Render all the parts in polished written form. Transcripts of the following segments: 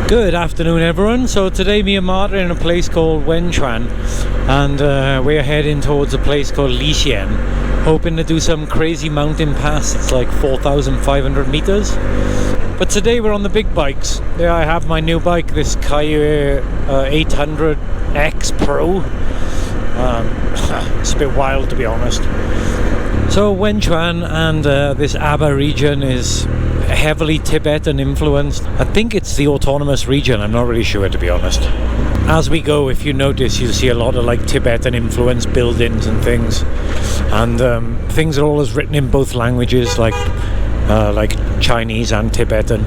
Good afternoon, everyone. So today me and Martin are in a place called Wenchuan, and we're heading towards a place called Sichuan, hoping to do some crazy mountain pass. It's like 4,500 meters. But today we're on the big bikes. There I have my new bike, this Kai 800X Pro. It's a bit wild, to be honest. So Wenchuan and this Aba region is heavily Tibetan influenced. I think it's the autonomous region, I'm not really sure, to be honest. As we go, if you notice, you'll see a lot of like Tibetan influenced buildings and things, and things are always written in both languages, like Chinese and Tibetan.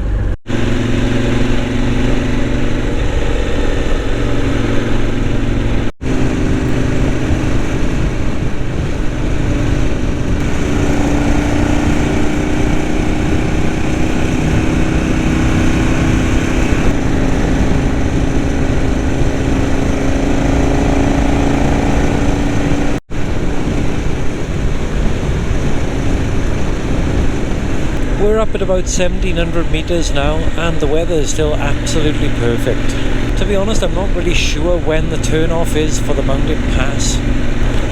We're up at about 1,700 meters now, and the weather is still absolutely perfect. To be honest, I'm not really sure when the turn-off is for the mountain pass,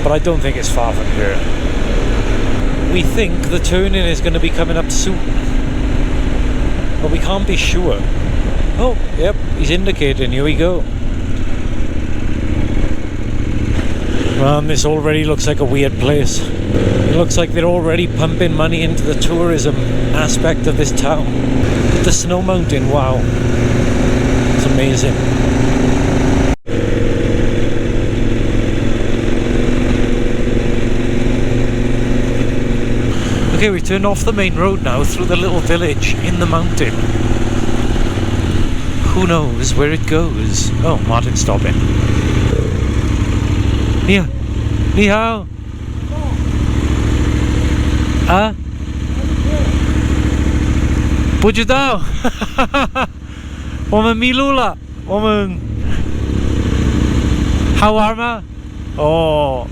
but I don't think it's far from here. We think the turn-in is going to be coming up soon, but we can't be sure. Oh, yep, he's indicating, here we go. This already looks like a weird place. It looks like they're already pumping money into the tourism aspect of this town. The snow mountain, wow. It's amazing. Okay, we turned off the main road now through the little village in the mountain. Who knows where it goes? Oh, Martin's stopping. Ni hao. 啊？不知道，我们迷路了。我们好玩吗？ Oh,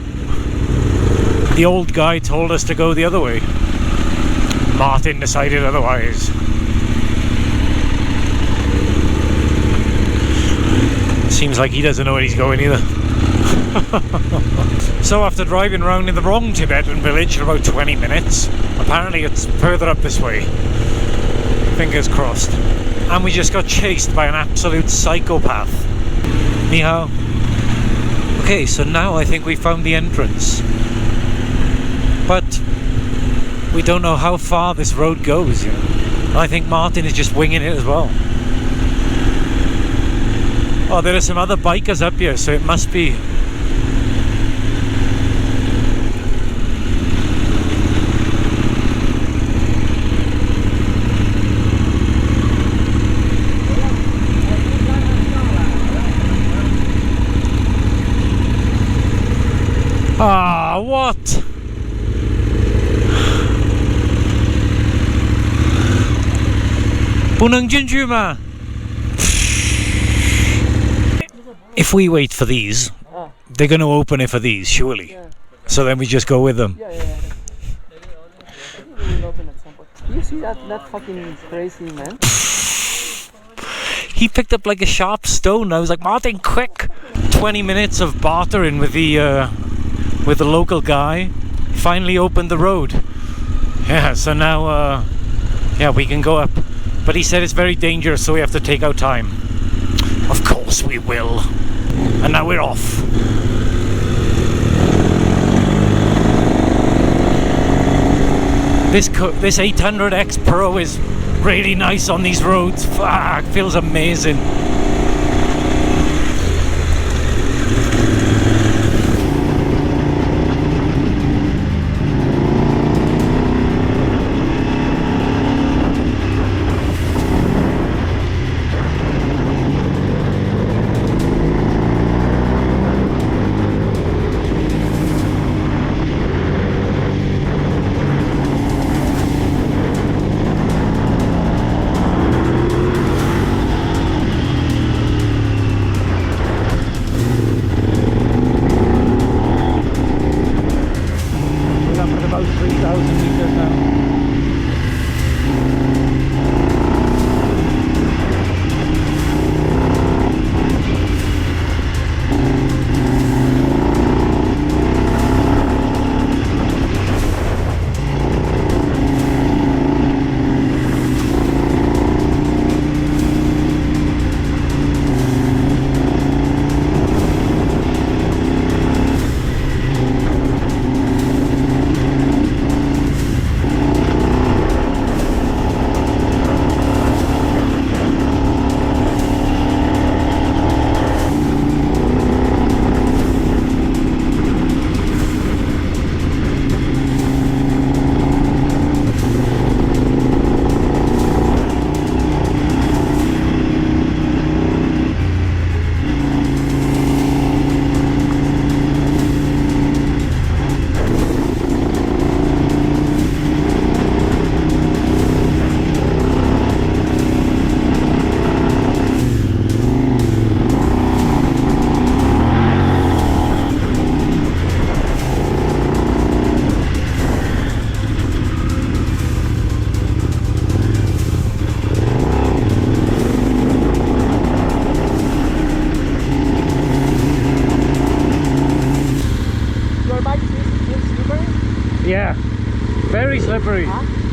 the old guy told us to go the other way. Martin decided otherwise. Seems like he doesn't know where he's going either. So after driving around in the wrong Tibetan village for about 20 minutes, apparently it's further up this way. Fingers crossed. And we just got chased by an absolute psychopath. Ni hao. Okay, so now I think we found the entrance. But we don't know how far this road goes, you know. I think Martin is just winging it as well. Oh, there are some other bikers up here, so it must be... Ah, what? If we wait for these, they're going to open it for these, surely. Yeah. So then we just go with them. Yeah. You see that fucking crazy man? He picked up like a sharp stone. I was like, Martin, quick! 20 minutes of bartering with the local guy. Finally opened the road. Yeah, so now we can go up. But he said it's very dangerous, so we have to take our time. Of course we will. And now we're off. This 800X Pro is really nice on these roads. Fuck, feels amazing.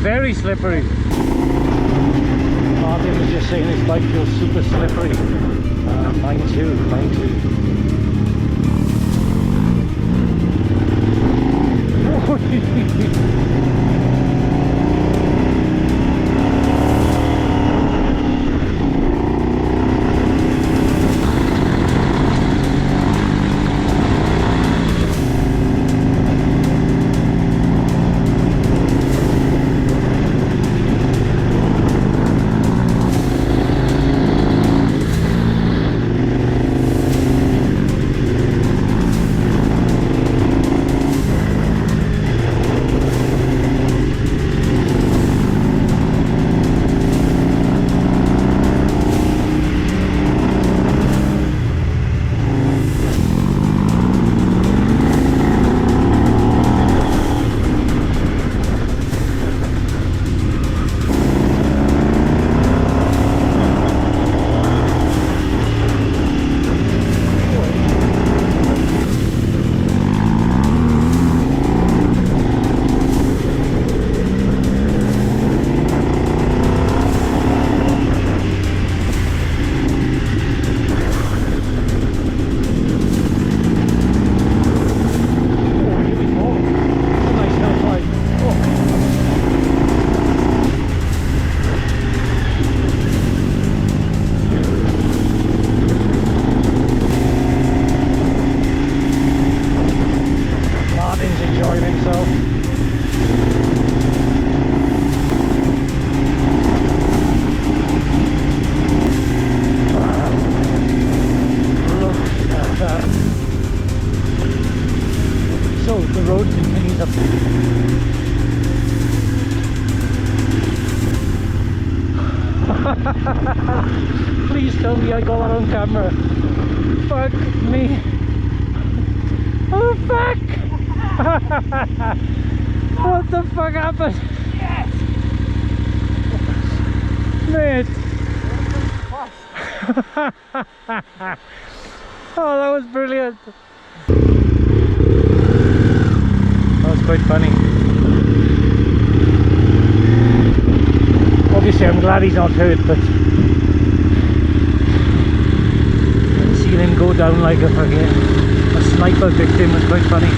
very slippery. Martin was just saying his bike feels super slippery. Mine too, mine too. Please tell me I got that on camera. Fuck me. Oh fuck! What the fuck happened? Yes! Mate! Oh, that was brilliant. That was quite funny. Obviously I'm glad he's not hurt, but seeing him go down like a sniper victim was quite funny.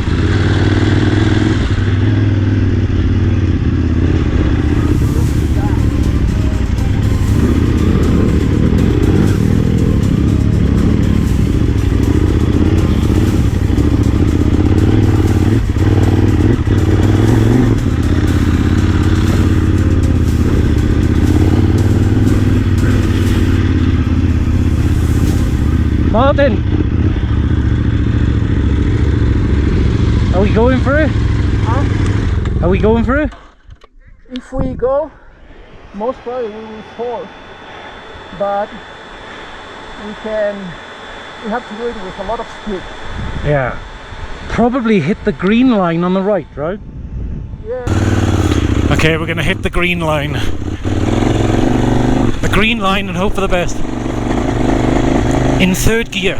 Martin, are we going for it? Huh? Are we going for it? If we go, most probably we will fall, but we have to do it with a lot of speed. Yeah. Probably hit the green line on the right, right? Yeah. Okay, we're gonna hit the green line. The green line and hope for the best. In third gear.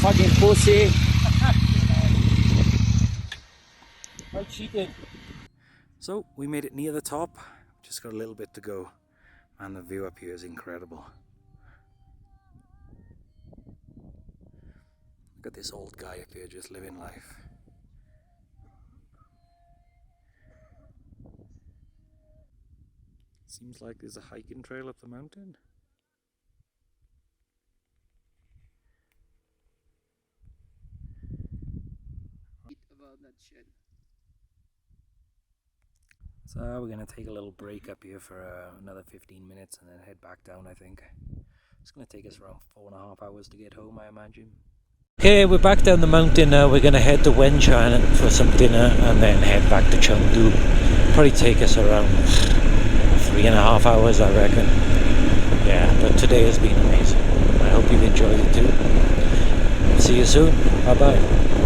Fucking pussy. I cheated. So we made it near the top, just got a little bit to go. And the view up here is incredible. Look at this old guy up here just living life. Seems like there's a hiking trail up the mountain. About that shit. So we're going to take a little break up here for another 15 minutes and then head back down, I think. It's going to take us around 4.5 hours to get home, I imagine. Okay, we're back down the mountain now. We're going to head to Wenchang for some dinner and then head back to Chengdu. Probably take us around 3.5 hours, I reckon. Yeah, but today has been amazing. I hope you've enjoyed it too. See you soon. Bye bye.